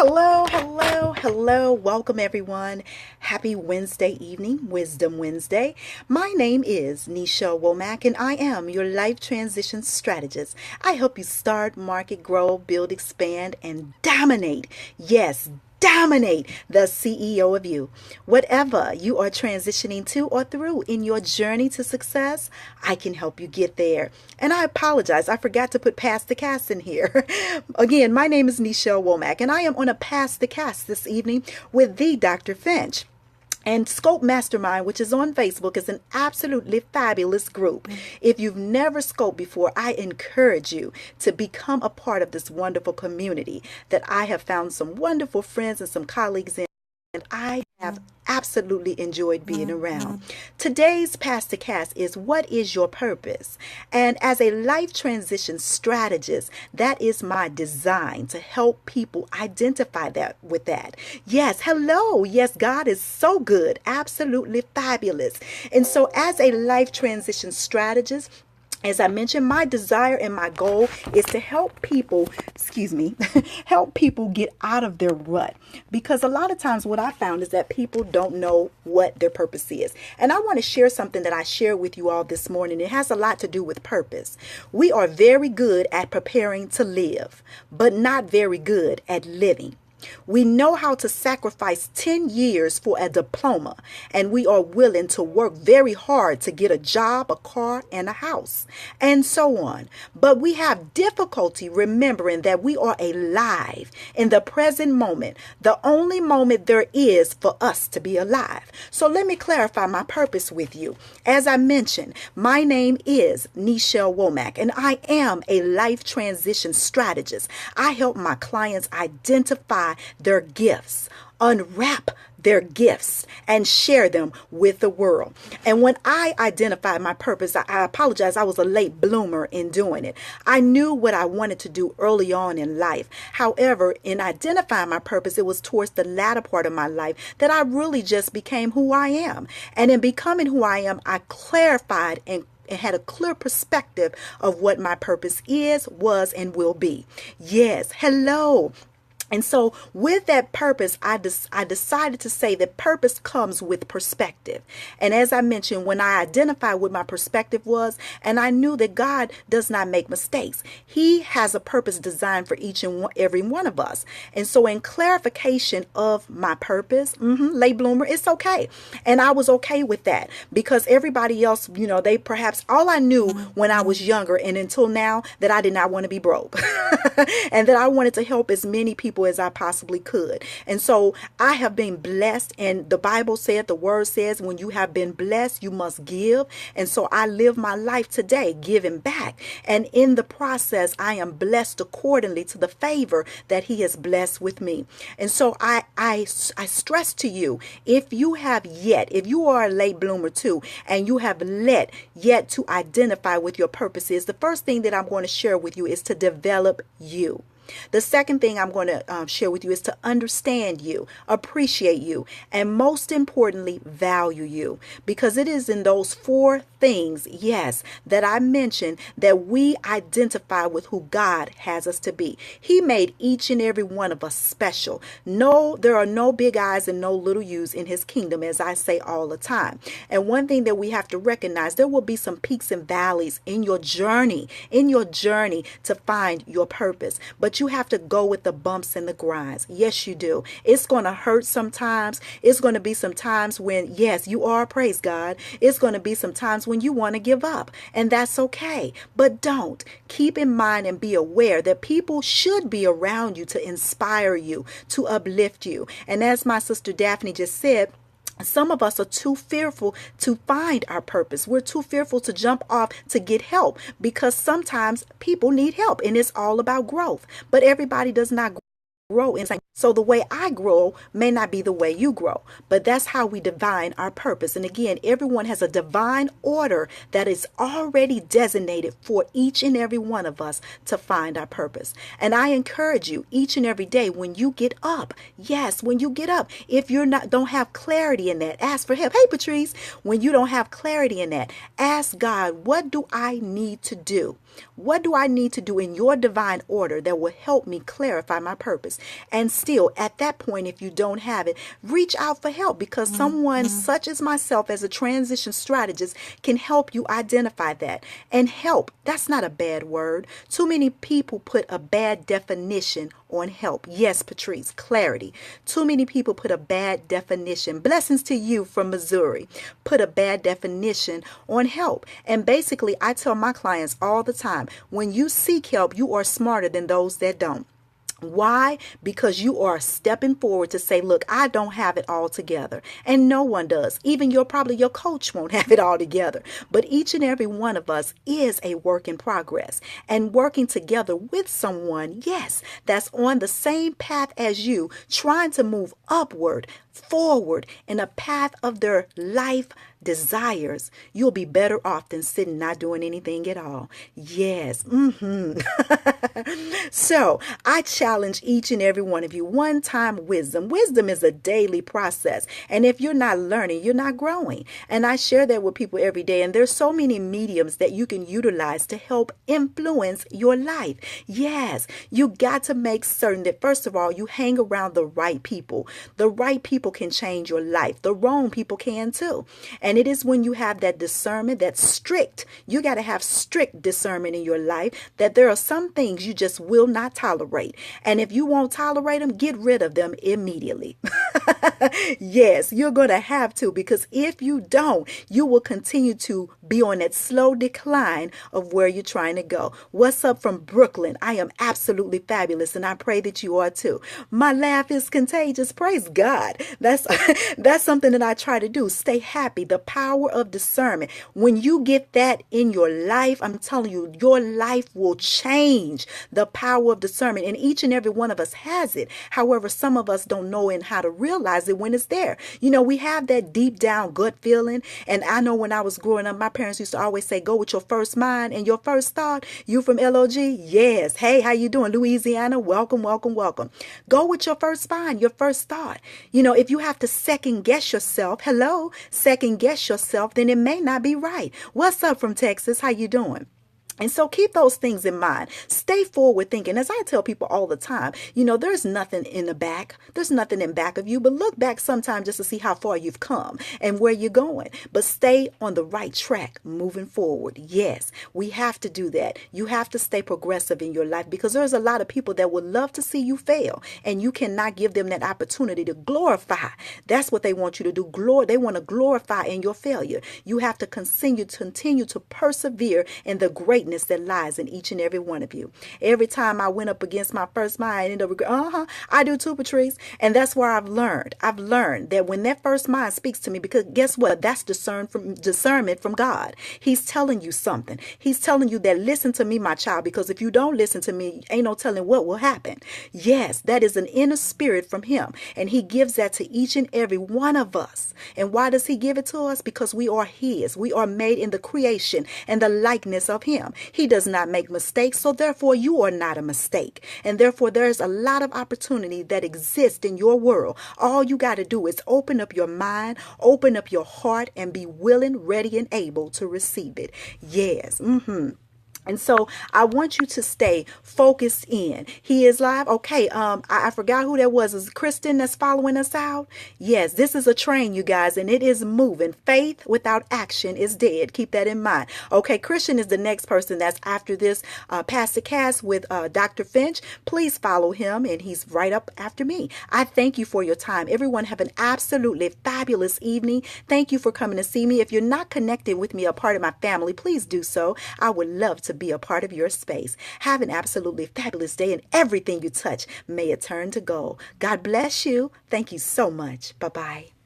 Hello, hello, hello. Welcome, everyone. Happy Wednesday evening, Wisdom Wednesday. My name is Nisha Womack, and I am your life transition strategist. I help you start, market, grow, build, expand, and dominate. Yes, dominate the CEO of you. Whatever you are transitioning to or through in your journey to success, I can help you get there. And I apologize, I forgot to put Pass the Cast in here. Again, my name is Nichelle Womack, and I am on a Pass the Cast this evening with the Dr. Finch. And Scope Mastermind, which is on Facebook, is an absolutely fabulous group. If you've never scoped before, I encourage you to become a part of this wonderful community that I have found some wonderful friends and some colleagues in. And I have absolutely enjoyed being around. Today's Pastor Cast is what is your purpose? And as a life transition strategist, that is my design to help people identify that with that. Yes, hello. Yes, God is so good. Absolutely fabulous. And so as a life transition strategist, as I mentioned, my desire and my goal is to help people, help people get out of their rut. Because a lot of times what I found is that people don't know what their purpose is. And I want to share something that I shared with you all this morning. It has a lot to do with purpose. We are very good at preparing to live, but not very good at living. We know how to sacrifice 10 years for a diploma, and we are willing to work very hard to get a job, a car, and a house, and so on. But we have difficulty remembering that we are alive in the present moment, the only moment there is for us to be alive. So let me clarify my purpose with you. As I mentioned, my name is Nichelle Womack, and I am a life transition strategist. I help my clients identify their gifts, unwrap their gifts, and share them with the world. And when I identified my purpose, I apologize, I was a late bloomer in doing it. I knew what I wanted to do early on in life. However, in identifying my purpose, it was towards the latter part of my life that I really just became who I am. And in becoming who I am, I clarified and had a clear perspective of what my purpose is, was, and will be. Yes, hello. And so with that purpose, I decided to say that purpose comes with perspective. And as I mentioned, when I identified what my perspective was, and I knew that God does not make mistakes. He has a purpose designed for each and every one of us. And so in clarification of my purpose, late bloomer, it's okay. And I was okay with that because everybody else, they perhaps all I knew when I was younger and until now that I did not want to be broke and that I wanted to help as many people as I possibly could. And so I have been blessed, and the Bible said, the word says, when you have been blessed, you must give. And so I live my life today giving back. And in the process, I am blessed accordingly to the favor that he has blessed with me. And so I stress to you, if you are a late bloomer too, and you have yet to identify with your purpose is, the first thing that I'm going to share with you is to develop you. The second thing I'm going to share with you is to understand you, appreciate you, and most importantly, value you. Because it is in those four things, yes, that I mentioned that we identify with who God has us to be. He made each and every one of us special. No, there are no big eyes and no little U's in his kingdom, as I say all the time. And one thing that we have to recognize, there will be some peaks and valleys in your journey to find your purpose. But you have to go with the bumps and the grinds. Yes, you do. It's going to hurt sometimes. It's going to be some times when, yes, you are, praise God. It's going to be some times when you want to give up, and that's okay. But don't. Keep in mind and be aware that people should be around you to inspire you, to uplift you. And as my sister Daphne just said, some of us are too fearful to find our purpose. We're too fearful to jump off to get help because sometimes people need help and it's all about growth. But everybody does not grow inside. So the way I grow may not be the way you grow, but that's how we divine our purpose. And again, everyone has a divine order that is already designated for each and every one of us to find our purpose. And I encourage you each and every day when you get up, yes, when you get up, if don't have clarity in that, ask for help. Hey, Patrice, when you don't have clarity in that, ask God, what do I need to do? What do I need to do in your divine order that will help me clarify my purpose? And still, at that point, if you don't have it, reach out for help, because someone such as myself as a transition strategist can help you identify that. And help, that's not a bad word. Too many people put a bad definition on help. Yes, Patrice, clarity. Too many people put a bad definition. Blessings to you from Missouri. Put a bad definition on help. And basically, I tell my clients all the time, when you seek help, you are smarter than those that don't. Why? Because you are stepping forward to say, look, I don't have it all together. And no one does. Even probably your coach won't have it all together. But each and every one of us is a work in progress. And working together with someone, yes, that's on the same path as you, trying to move upward, forward in a path of their life desires, you'll be better off than sitting not doing anything at all. Yes. So I challenge each and every one of you, one-time wisdom. Wisdom is a daily process. And if you're not learning, you're not growing. And I share that with people every day. And there's so many mediums that you can utilize to help influence your life. Yes, you got to make certain that, first of all, you hang around the right people. The right people can change your life. The wrong people can too. And it is when you have that discernment, that's strict. You got to have strict discernment in your life, that there are some things you just will not tolerate. And if you won't tolerate them, get rid of them immediately. Yes, you're going to have to, because if you don't, you will continue to be on that slow decline of where you're trying to go. What's up from Brooklyn? I am absolutely fabulous, and I pray that you are too. My laugh is contagious. Praise God. That's something that I try to do. Stay happy. The power of discernment. When you get that in your life, I'm telling you, your life will change. The power of discernment. And each and every one of us has it. However, some of us don't know and how to realize it when it's there. You know, we have that deep down gut feeling. And I know when I was growing up, my parents used to always say, go with your first mind and your first thought. You from LOG? Yes. Hey, how you doing? Louisiana? Welcome, welcome, welcome. Go with your first mind, your first thought. You know, if you have to second guess yourself, second guess yourself, then it may not be right. What's up from Texas? How you doing? And so keep those things in mind. Stay forward thinking. As I tell people all the time, you know, there's nothing in the back. There's nothing in back of you. But look back sometime just to see how far you've come and where you're going. But stay on the right track moving forward. Yes, we have to do that. You have to stay progressive in your life, because there's a lot of people that would love to see you fail. And you cannot give them that opportunity to glorify. That's what they want you to do. They want to glorify in your failure. You have to continue to persevere in the greatness that lies in each and every one of you. Every time I went up against my first mind, I ended up regret. I do too, Patrice. And that's where I've learned that when that first mind speaks to me, because guess what? That's discernment from God. He's telling you something. He's telling you that, listen to me, my child, because if you don't listen to me, ain't no telling what will happen. Yes, that is an inner spirit from him. And he gives that to each and every one of us. And why does he give it to us? Because we are his. We are made in the creation and the likeness of him. He does not make mistakes, so therefore you are not a mistake. And therefore there's a lot of opportunity that exists in your world. All you got to do is open up your mind, open up your heart, and be willing, ready, and able to receive it. Yes. And so I want you to stay focused in. He is live. Okay. I forgot who that was. Is Kristen that's following us out? Yes, this is a train, you guys, and it is moving. Faith without action is dead. Keep that in mind. Okay. Christian is the next person that's after this. Pastor Cass with Dr. Finch. Please follow him, and he's right up after me. I thank you for your time. Everyone have an absolutely fabulous evening. Thank you for coming to see me. If you're not connected with me, a part of my family, please do so. I would love to be a part of your space. Have an absolutely fabulous day, and everything you touch, may it turn to gold. God bless you. Thank you so much. Bye-bye.